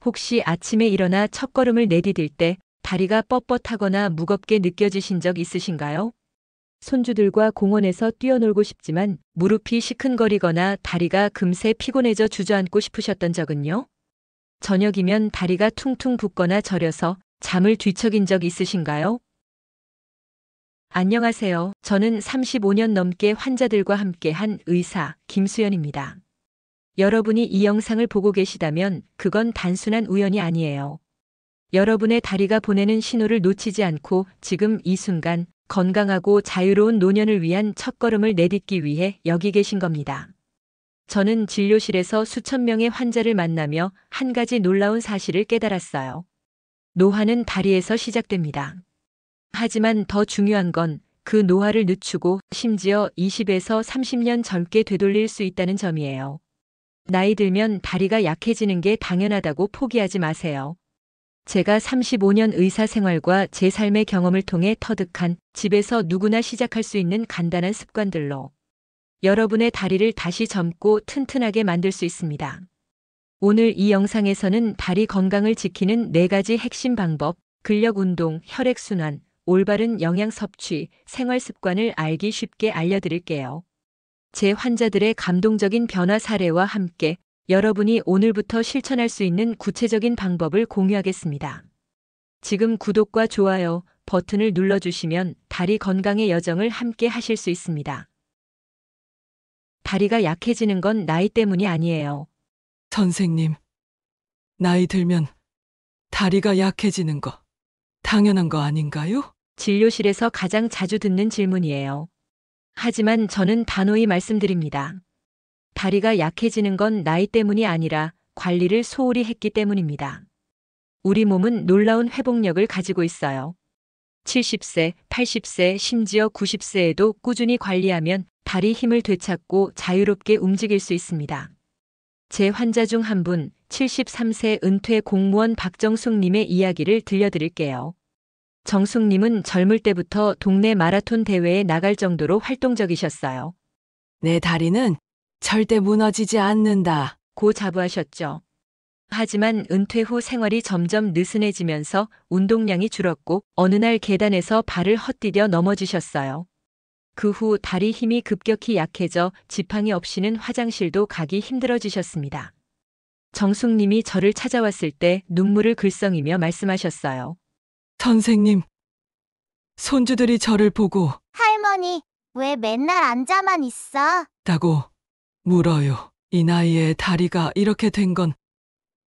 혹시 아침에 일어나 첫걸음을 내디딜 때 다리가 뻣뻣하거나 무겁게 느껴지신 적 있으신가요? 손주들과 공원에서 뛰어놀고 싶지만 무릎이 시큰거리거나 다리가 금세 피곤해져 주저앉고 싶으셨던 적은요? 저녁이면 다리가 퉁퉁 붓거나 저려서 잠을 뒤척인 적 있으신가요? 안녕하세요. 저는 35년 넘게 환자들과 함께한 의사 김수연입니다. 여러분이 이 영상을 보고 계시다면 그건 단순한 우연이 아니에요. 여러분의 다리가 보내는 신호를 놓치지 않고 지금 이 순간 건강하고 자유로운 노년을 위한 첫걸음을 내딛기 위해 여기 계신 겁니다. 저는 진료실에서 수천 명의 환자를 만나며 한 가지 놀라운 사실을 깨달았어요. 노화는 다리에서 시작됩니다. 하지만 더 중요한 건 그 노화를 늦추고 심지어 20에서 30년 젊게 되돌릴 수 있다는 점이에요. 나이 들면 다리가 약해지는 게 당연하다고 포기하지 마세요. 제가 35년 의사 생활과 제 삶의 경험을 통해 터득한 집에서 누구나 시작할 수 있는 간단한 습관들로 여러분의 다리를 다시 젊고 튼튼하게 만들 수 있습니다. 오늘 이 영상에서는 다리 건강을 지키는 4가지 핵심 방법, 근력 운동, 혈액순환, 올바른 영양 섭취, 생활 습관을 알기 쉽게 알려드릴게요. 제 환자들의 감동적인 변화 사례와 함께 여러분이 오늘부터 실천할 수 있는 구체적인 방법을 공유하겠습니다. 지금 구독과 좋아요 버튼을 눌러주시면 다리 건강의 여정을 함께 하실 수 있습니다. 다리가 약해지는 건 나이 때문이 아니에요. 선생님, 나이 들면 다리가 약해지는 거 당연한 거 아닌가요? 진료실에서 가장 자주 듣는 질문이에요. 하지만 저는 단호히 말씀드립니다. 다리가 약해지는 건 나이 때문이 아니라 관리를 소홀히 했기 때문입니다. 우리 몸은 놀라운 회복력을 가지고 있어요. 70세, 80세, 심지어 90세에도 꾸준히 관리하면 다리 힘을 되찾고 자유롭게 움직일 수 있습니다. 제 환자 중 한 분, 73세 은퇴 공무원 박정숙님의 이야기를 들려드릴게요. 정숙님은 젊을 때부터 동네 마라톤 대회에 나갈 정도로 활동적이셨어요. 내 다리는 절대 무너지지 않는다. 고 자부하셨죠. 하지만 은퇴 후 생활이 점점 느슨해지면서 운동량이 줄었고 어느 날 계단에서 발을 헛디뎌 넘어지셨어요. 그 후 다리 힘이 급격히 약해져 지팡이 없이는 화장실도 가기 힘들어지셨습니다. 정숙님이 저를 찾아왔을 때 눈물을 글썽이며 말씀하셨어요. 선생님, 손주들이 저를 보고 할머니, 왜 맨날 앉아만 있어? 다고 물어요. 이 나이에 다리가 이렇게 된 건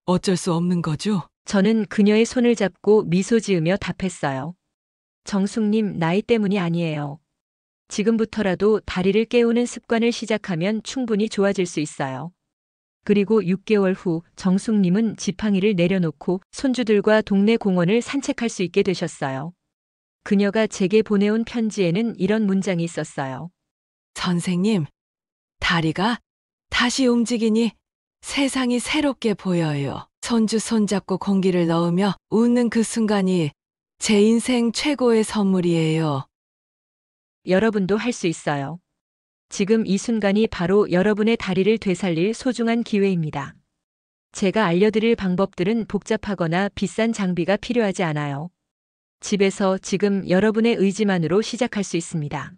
어쩔 수 없는 거죠? 저는 그녀의 손을 잡고 미소 지으며 답했어요. 정숙님, 나이 때문이 아니에요. 지금부터라도 다리를 깨우는 습관을 시작하면 충분히 좋아질 수 있어요. 그리고 6개월 후 정숙님은 지팡이를 내려놓고 손주들과 동네 공원을 산책할 수 있게 되셨어요. 그녀가 제게 보내온 편지에는 이런 문장이 있었어요. 선생님, 다리가 다시 움직이니 세상이 새롭게 보여요. 손주 손잡고 공기를 넣으며 웃는 그 순간이 제 인생 최고의 선물이에요. 여러분도 할 수 있어요. 지금 이 순간이 바로 여러분의 다리를 되살릴 소중한 기회입니다. 제가 알려드릴 방법들은 복잡하거나 비싼 장비가 필요하지 않아요. 집에서 지금 여러분의 의지만으로 시작할 수 있습니다.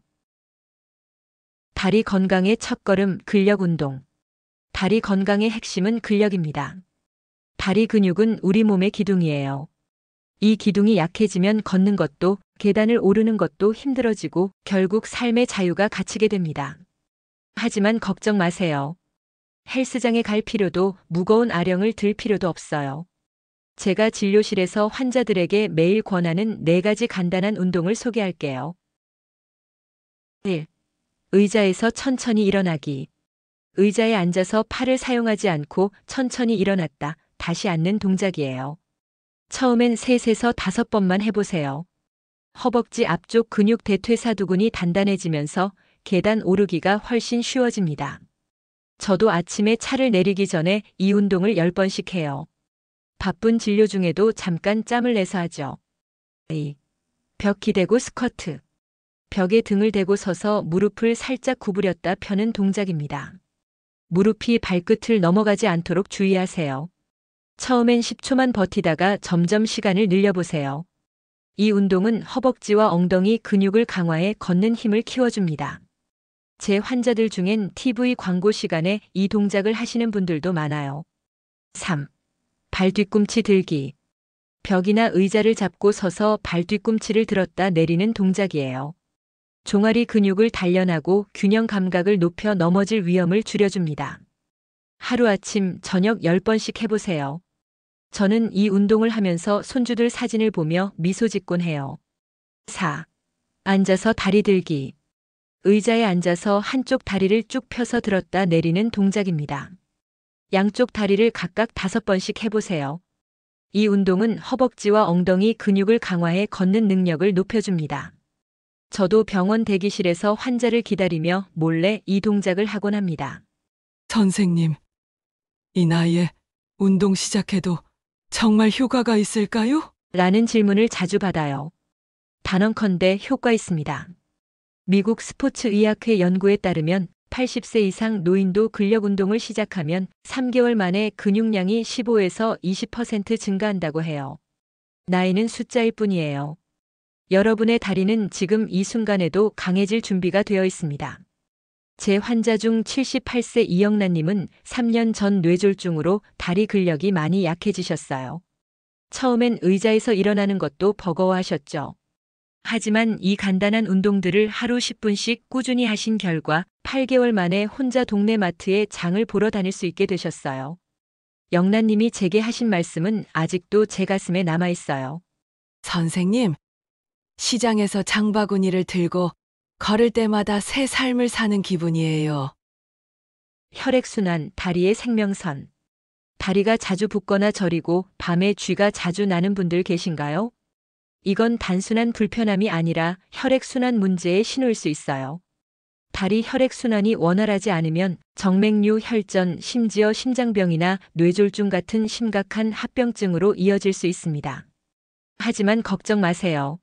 다리 건강의 첫걸음 근력 운동. 다리 건강의 핵심은 근력입니다. 다리 근육은 우리 몸의 기둥이에요. 이 기둥이 약해지면 걷는 것도 계단을 오르는 것도 힘들어지고 결국 삶의 자유가 갇히게 됩니다. 하지만 걱정 마세요. 헬스장에 갈 필요도 무거운 아령을 들 필요도 없어요. 제가 진료실에서 환자들에게 매일 권하는 4가지 간단한 운동을 소개할게요. 1. 의자에서 천천히 일어나기. 의자에 앉아서 팔을 사용하지 않고 천천히 일어났다 다시 앉는 동작이에요. 처음엔 3에서 5번만 해보세요. 허벅지 앞쪽 근육 대퇴사두근이 단단해지면서 계단 오르기가 훨씬 쉬워집니다. 저도 아침에 차를 내리기 전에 이 운동을 10번씩 해요. 바쁜 진료 중에도 잠깐 짬을 내서 하죠. 2. 벽 기대고 스쿼트. 벽에 등을 대고 서서 무릎을 살짝 구부렸다 펴는 동작입니다. 무릎이 발끝을 넘어가지 않도록 주의하세요. 처음엔 10초만 버티다가 점점 시간을 늘려보세요. 이 운동은 허벅지와 엉덩이 근육을 강화해 걷는 힘을 키워줍니다. 제 환자들 중엔 TV 광고 시간에 이 동작을 하시는 분들도 많아요. 3. 발 뒤꿈치 들기. 벽이나 의자를 잡고 서서 발 뒤꿈치를 들었다 내리는 동작이에요. 종아리 근육을 단련하고 균형 감각을 높여 넘어질 위험을 줄여줍니다. 하루아침, 저녁 10번씩 해보세요. 저는 이 운동을 하면서 손주들 사진을 보며 미소 짓곤 해요. 4. 앉아서 다리 들기. 의자에 앉아서 한쪽 다리를 쭉 펴서 들었다 내리는 동작입니다. 양쪽 다리를 각각 5번씩 해보세요. 이 운동은 허벅지와 엉덩이 근육을 강화해 걷는 능력을 높여줍니다. 저도 병원 대기실에서 환자를 기다리며 몰래 이 동작을 하곤 합니다. 선생님, 이 나이에 운동 시작해도 정말 효과가 있을까요? 라는 질문을 자주 받아요. 단언컨대 효과 있습니다. 미국 스포츠의학회 연구에 따르면 80세 이상 노인도 근력 운동을 시작하면 3개월 만에 근육량이 15에서 20% 증가한다고 해요. 나이는 숫자일 뿐이에요. 여러분의 다리는 지금 이 순간에도 강해질 준비가 되어 있습니다. 제 환자 중 78세 이영란님은 3년 전 뇌졸중으로 다리 근력이 많이 약해지셨어요. 처음엔 의자에서 일어나는 것도 버거워하셨죠. 하지만 이 간단한 운동들을 하루 10분씩 꾸준히 하신 결과 8개월 만에 혼자 동네 마트에 장을 보러 다닐 수 있게 되셨어요. 영란님이 제게 하신 말씀은 아직도 제 가슴에 남아 있어요. 선생님, 시장에서 장바구니를 들고 걸을 때마다 새 삶을 사는 기분이에요. 혈액순환, 다리의 생명선. 다리가 자주 붓거나 저리고 밤에 쥐가 자주 나는 분들 계신가요? 이건 단순한 불편함이 아니라 혈액순환 문제의 신호일 수 있어요. 다리 혈액순환이 원활하지 않으면 정맥류 혈전, 심지어 심장병이나 뇌졸중 같은 심각한 합병증으로 이어질 수 있습니다. 하지만 걱정 마세요.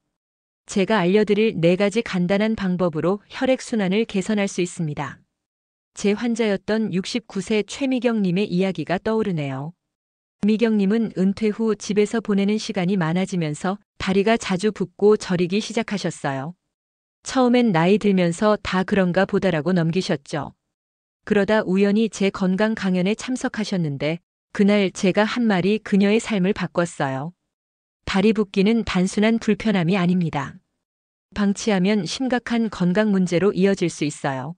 제가 알려드릴 4가지 간단한 방법으로 혈액순환을 개선할 수 있습니다. 제 환자였던 69세 최미경님의 이야기가 떠오르네요. 미경님은 은퇴 후 집에서 보내는 시간이 많아지면서 다리가 자주 붓고 저리기 시작하셨어요. 처음엔 나이 들면서 다 그런가 보다라고 넘기셨죠. 그러다 우연히 제 건강 강연에 참석하셨는데 그날 제가 한 말이 그녀의 삶을 바꿨어요. 다리 붓기는 단순한 불편함이 아닙니다. 방치하면 심각한 건강 문제로 이어질 수 있어요.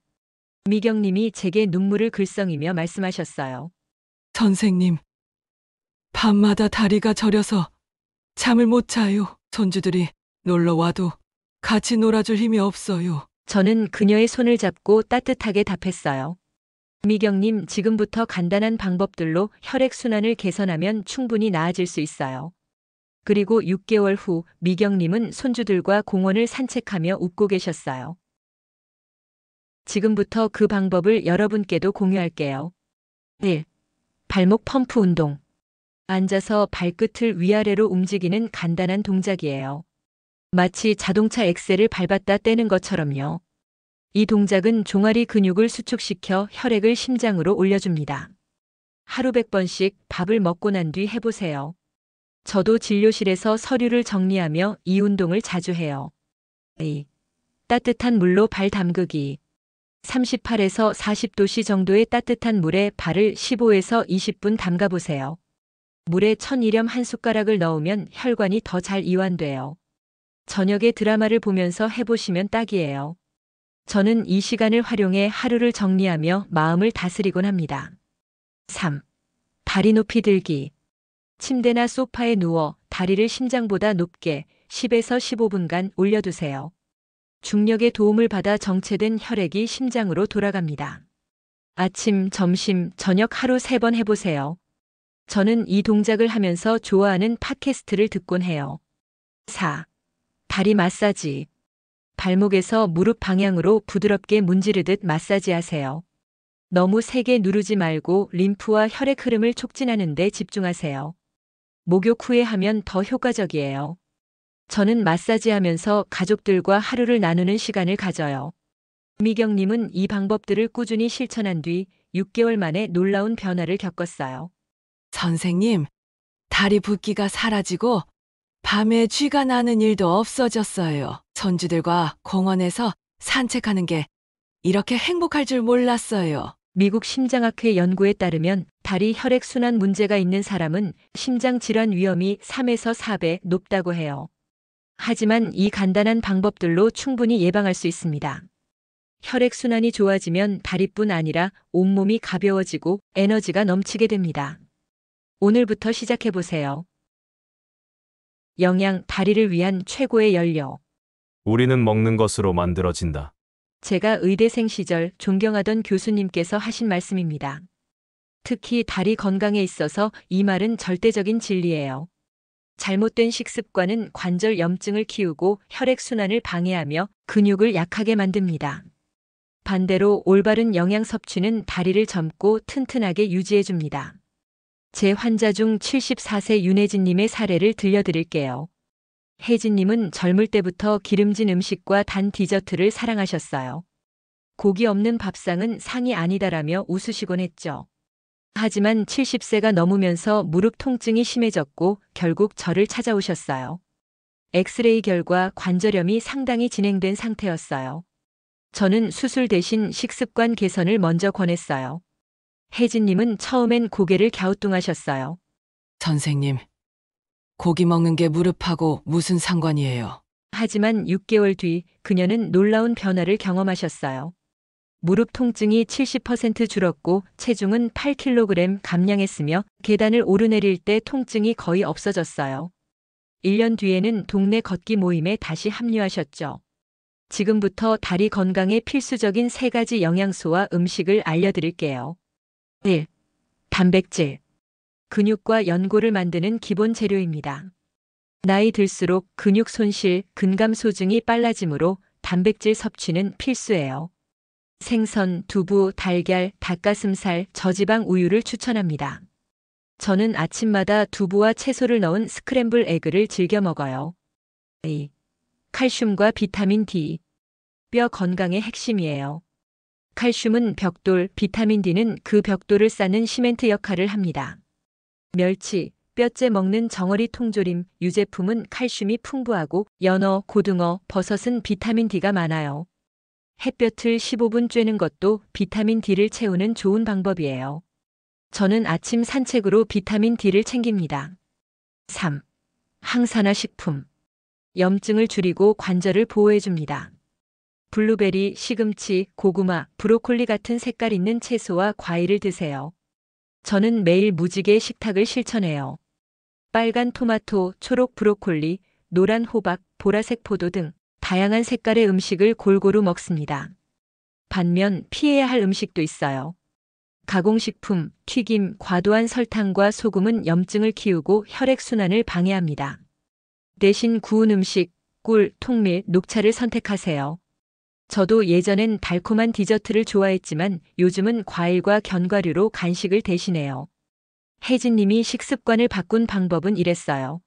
미경님이 제게 눈물을 글썽이며 말씀하셨어요. 선생님, 밤마다 다리가 저려서 잠을 못 자요. 손주들이 놀러 와도 같이 놀아줄 힘이 없어요. 저는 그녀의 손을 잡고 따뜻하게 답했어요. 미경님, 지금부터 간단한 방법들로 혈액순환을 개선하면 충분히 나아질 수 있어요. 그리고 6개월 후 미경님은 손주들과 공원을 산책하며 웃고 계셨어요. 지금부터 그 방법을 여러분께도 공유할게요. 1. 발목 펌프 운동. 앉아서 발끝을 위아래로 움직이는 간단한 동작이에요. 마치 자동차 엑셀을 밟았다 떼는 것처럼요. 이 동작은 종아리 근육을 수축시켜 혈액을 심장으로 올려줍니다. 하루 100번씩 밥을 먹고 난 뒤 해보세요. 저도 진료실에서 서류를 정리하며 이 운동을 자주 해요. 2. 따뜻한 물로 발 담그기. 38에서 40도씨 정도의 따뜻한 물에 발을 15에서 20분 담가보세요. 물에 천일염 한 숟가락을 넣으면 혈관이 더 잘 이완돼요. 저녁에 드라마를 보면서 해보시면 딱이에요. 저는 이 시간을 활용해 하루를 정리하며 마음을 다스리곤 합니다. 3. 다리 높이 들기. 침대나 소파에 누워 다리를 심장보다 높게 10에서 15분간 올려두세요. 중력의 도움을 받아 정체된 혈액이 심장으로 돌아갑니다. 아침, 점심, 저녁 하루 3번 해보세요. 저는 이 동작을 하면서 좋아하는 팟캐스트를 듣곤 해요. 4. 다리 마사지. 발목에서 무릎 방향으로 부드럽게 문지르듯 마사지하세요. 너무 세게 누르지 말고 림프와 혈액 흐름을 촉진하는 데 집중하세요. 목욕 후에 하면 더 효과적이에요. 저는 마사지하면서 가족들과 하루를 나누는 시간을 가져요. 미경님은 이 방법들을 꾸준히 실천한 뒤 6개월 만에 놀라운 변화를 겪었어요. 선생님, 다리 붓기가 사라지고 밤에 쥐가 나는 일도 없어졌어요. 손주들과 공원에서 산책하는 게 이렇게 행복할 줄 몰랐어요. 미국 심장학회 연구에 따르면 다리 혈액순환 문제가 있는 사람은 심장질환 위험이 3에서 4배 높다고 해요. 하지만 이 간단한 방법들로 충분히 예방할 수 있습니다. 혈액순환이 좋아지면 다리뿐 아니라 온몸이 가벼워지고 에너지가 넘치게 됩니다. 오늘부터 시작해보세요. 영양, 다리를 위한 최고의 연료. 우리는 먹는 것으로 만들어진다. 제가 의대생 시절 존경하던 교수님께서 하신 말씀입니다. 특히 다리 건강에 있어서 이 말은 절대적인 진리예요. 잘못된 식습관은 관절 염증을 키우고 혈액순환을 방해하며 근육을 약하게 만듭니다. 반대로 올바른 영양 섭취는 다리를 젊고 튼튼하게 유지해줍니다. 제 환자 중 74세 윤혜진님의 사례를 들려드릴게요. 혜진님은 젊을 때부터 기름진 음식과 단 디저트를 사랑하셨어요. 고기 없는 밥상은 상이 아니다라며 웃으시곤 했죠. 하지만 70세가 넘으면서 무릎 통증이 심해졌고 결국 저를 찾아오셨어요. 엑스레이 결과 관절염이 상당히 진행된 상태였어요. 저는 수술 대신 식습관 개선을 먼저 권했어요. 혜진님은 처음엔 고개를 갸우뚱하셨어요. 선생님, 고기 먹는 게 무릎하고 무슨 상관이에요? 하지만 6개월 뒤 그녀는 놀라운 변화를 경험하셨어요. 무릎 통증이 70% 줄었고 체중은 8kg 감량했으며 계단을 오르내릴 때 통증이 거의 없어졌어요. 1년 뒤에는 동네 걷기 모임에 다시 합류하셨죠. 지금부터 다리 건강에 필수적인 3가지 영양소와 음식을 알려드릴게요. 1. 단백질. 근육과 연골을 만드는 기본 재료입니다. 나이 들수록 근육 손실, 근감 소증이 빨라지므로 단백질 섭취는 필수예요. 생선, 두부, 달걀, 닭가슴살, 저지방 우유를 추천합니다. 저는 아침마다 두부와 채소를 넣은 스크램블 에그를 즐겨 먹어요. 2. 칼슘과 비타민 D. 뼈 건강의 핵심이에요. 칼슘은 벽돌, 비타민 D는 그 벽돌을 쌓는 시멘트 역할을 합니다. 멸치, 뼈째 먹는 정어리 통조림, 유제품은 칼슘이 풍부하고 연어, 고등어, 버섯은 비타민 D가 많아요. 햇볕을 15분 쬐는 것도 비타민 D를 채우는 좋은 방법이에요. 저는 아침 산책으로 비타민 D를 챙깁니다. 3. 항산화 식품. 염증을 줄이고 관절을 보호해줍니다. 블루베리, 시금치, 고구마, 브로콜리 같은 색깔 있는 채소와 과일을 드세요. 저는 매일 무지개 식탁을 실천해요. 빨간 토마토, 초록 브로콜리, 노란 호박, 보라색 포도 등 다양한 색깔의 음식을 골고루 먹습니다. 반면 피해야 할 음식도 있어요. 가공식품, 튀김, 과도한 설탕과 소금은 염증을 키우고 혈액순환을 방해합니다. 대신 구운 음식, 꿀, 통밀, 녹차를 선택하세요. 저도 예전엔 달콤한 디저트를 좋아했지만 요즘은 과일과 견과류로 간식을 대신해요. 혜진님이 식습관을 바꾼 방법은 이랬어요.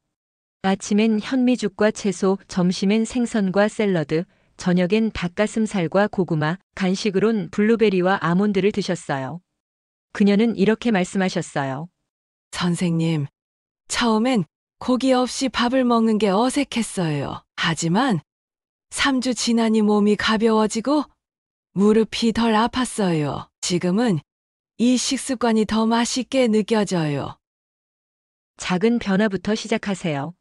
아침엔 현미죽과 채소, 점심엔 생선과 샐러드, 저녁엔 닭가슴살과 고구마, 간식으론 블루베리와 아몬드를 드셨어요. 그녀는 이렇게 말씀하셨어요. 선생님, 처음엔 고기 없이 밥을 먹는 게 어색했어요. 하지만 3주 지나니 몸이 가벼워지고 무릎이 덜 아팠어요. 지금은 이 식습관이 더 맛있게 느껴져요. 작은 변화부터 시작하세요.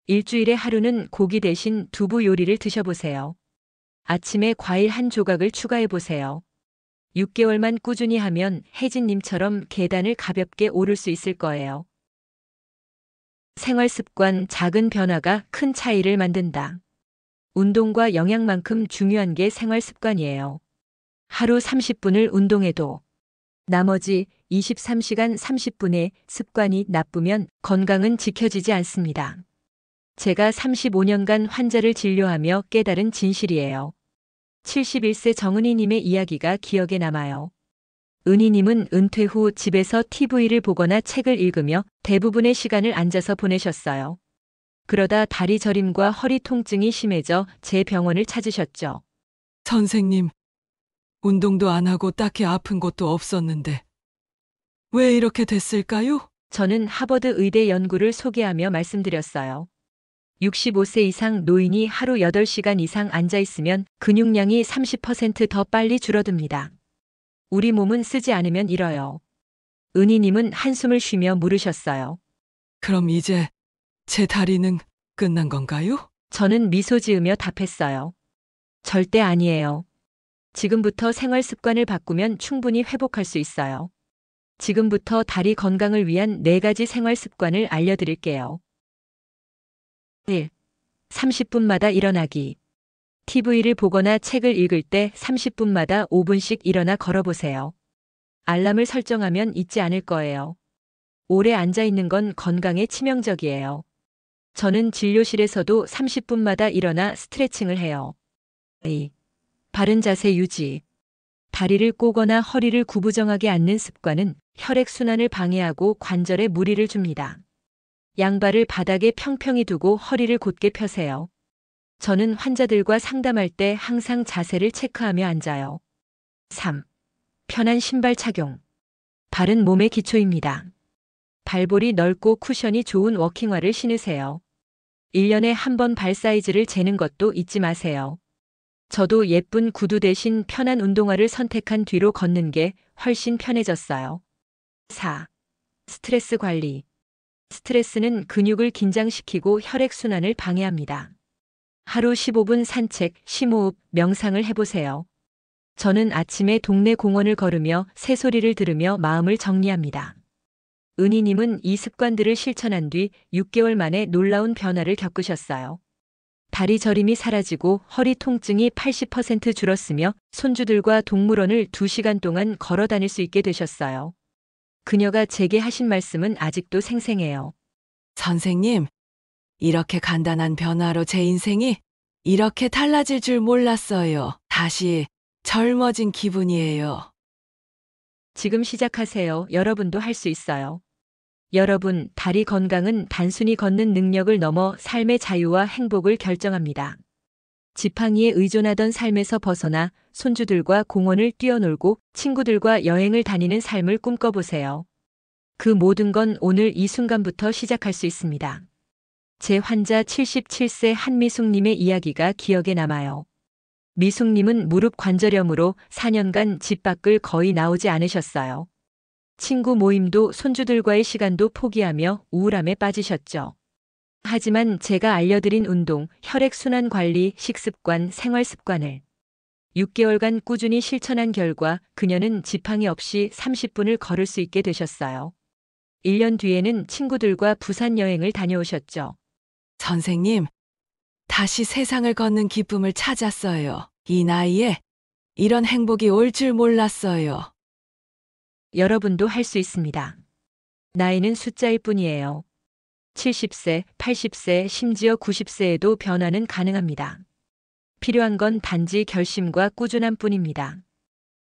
일주일에 하루는 고기 대신 두부 요리를 드셔보세요. 아침에 과일 한 조각을 추가해보세요. 6개월만 꾸준히 하면 혜진님처럼 계단을 가볍게 오를 수 있을 거예요. 생활습관 작은 변화가 큰 차이를 만든다. 운동과 영양만큼 중요한 게 생활습관이에요. 하루 30분을 운동해도 나머지 23시간 30분의 습관이 나쁘면 건강은 지켜지지 않습니다. 제가 35년간 환자를 진료하며 깨달은 진실이에요. 71세 정은희님의 이야기가 기억에 남아요. 은희님은 은퇴 후 집에서 TV를 보거나 책을 읽으며 대부분의 시간을 앉아서 보내셨어요. 그러다 다리 저림과 허리 통증이 심해져 제 병원을 찾으셨죠. 선생님, 운동도 안 하고 딱히 아픈 것도 없었는데 왜 이렇게 됐을까요? 저는 하버드 의대 연구를 소개하며 말씀드렸어요. 65세 이상 노인이 하루 8시간 이상 앉아 있으면 근육량이 30%더 빨리 줄어듭니다. 우리 몸은 쓰지 않으면 잃어요. 은희님은 한숨을 쉬며 물으셨어요. 그럼 이제 제 다리는 끝난 건가요? 저는 미소 지으며 답했어요. 절대 아니에요. 지금부터 생활 습관을 바꾸면 충분히 회복할 수 있어요. 지금부터 다리 건강을 위한 4가지 생활 습관을 알려드릴게요. 1. 30분마다 일어나기. TV를 보거나 책을 읽을 때 30분마다 5분씩 일어나 걸어보세요. 알람을 설정하면 잊지 않을 거예요. 오래 앉아 있는 건 건강에 치명적이에요. 저는 진료실에서도 30분마다 일어나 스트레칭을 해요. 2. 바른 자세 유지. 다리를 꼬거나 허리를 구부정하게 앉는 습관은 혈액순환을 방해하고 관절에 무리를 줍니다. 양발을 바닥에 평평히 두고 허리를 곧게 펴세요. 저는 환자들과 상담할 때 항상 자세를 체크하며 앉아요. 3. 편한 신발 착용. 발은 몸의 기초입니다. 발볼이 넓고 쿠션이 좋은 워킹화를 신으세요. 1년에 한 번 발 사이즈를 재는 것도 잊지 마세요. 저도 예쁜 구두 대신 편한 운동화를 선택한 뒤로 걷는 게 훨씬 편해졌어요. 4. 스트레스 관리. 스트레스는 근육을 긴장시키고 혈액순환을 방해합니다. 하루 15분 산책, 심호흡, 명상을 해보세요. 저는 아침에 동네 공원을 걸으며 새소리를 들으며 마음을 정리합니다. 은희님은 이 습관들을 실천한 뒤 6개월 만에 놀라운 변화를 겪으셨어요. 다리 저림이 사라지고 허리 통증이 80% 줄었으며 손주들과 동물원을 2시간 동안 걸어 다닐 수 있게 되셨어요. 그녀가 제게 하신 말씀은 아직도 생생해요. 선생님, 이렇게 간단한 변화로 제 인생이 이렇게 달라질 줄 몰랐어요. 다시 젊어진 기분이에요. 지금 시작하세요. 여러분도 할 수 있어요. 여러분, 다리 건강은 단순히 걷는 능력을 넘어 삶의 자유와 행복을 결정합니다. 지팡이에 의존하던 삶에서 벗어나 손주들과 공원을 뛰어놀고 친구들과 여행을 다니는 삶을 꿈꿔보세요. 그 모든 건 오늘 이 순간부터 시작할 수 있습니다. 제 환자 77세 한미숙님의 이야기가 기억에 남아요. 미숙님은 무릎 관절염으로 4년간 집 밖을 거의 나오지 않으셨어요. 친구 모임도 손주들과의 시간도 포기하며 우울함에 빠지셨죠. 하지만 제가 알려드린 운동, 혈액순환 관리, 식습관, 생활습관을 6개월간 꾸준히 실천한 결과 그녀는 지팡이 없이 30분을 걸을 수 있게 되셨어요. 1년 뒤에는 친구들과 부산 여행을 다녀오셨죠. 선생님, 다시 세상을 걷는 기쁨을 찾았어요. 이 나이에 이런 행복이 올 줄 몰랐어요. 여러분도 할 수 있습니다. 나이는 숫자일 뿐이에요. 70세, 80세, 심지어 90세에도 변화는 가능합니다. 필요한 건 단지 결심과 꾸준함 뿐입니다.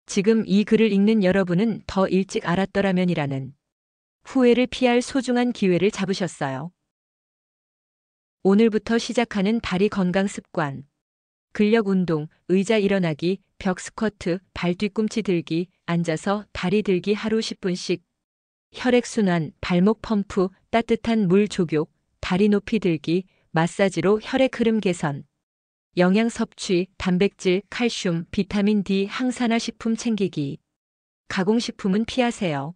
지금 이 글을 읽는 여러분은 더 일찍 알았더라면이라는 후회를 피할 소중한 기회를 잡으셨어요. 오늘부터 시작하는 다리 건강 습관. 근력 운동, 의자 일어나기, 벽 스쿼트, 발 뒤꿈치 들기, 앉아서 다리 들기 하루 10분씩. 혈액순환, 발목 펌프, 따뜻한 물 조교, 다리 높이 들기, 마사지로 혈액 흐름 개선. 영양 섭취, 단백질, 칼슘, 비타민 D, 항산화 식품 챙기기. 가공식품은 피하세요.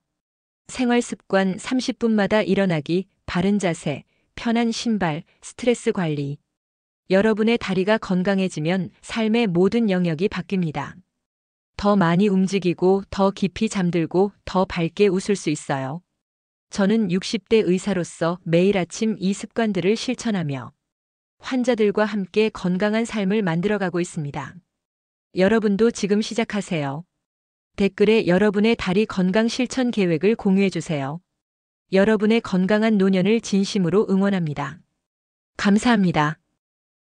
생활 습관 30분마다 일어나기, 바른 자세, 편한 신발, 스트레스 관리. 여러분의 다리가 건강해지면 삶의 모든 영역이 바뀝니다. 더 많이 움직이고 더 깊이 잠들고 더 밝게 웃을 수 있어요. 저는 60대 의사로서 매일 아침 이 습관들을 실천하며 환자들과 함께 건강한 삶을 만들어가고 있습니다. 여러분도 지금 시작하세요. 댓글에 여러분의 다리 건강 실천 계획을 공유해주세요. 여러분의 건강한 노년을 진심으로 응원합니다. 감사합니다.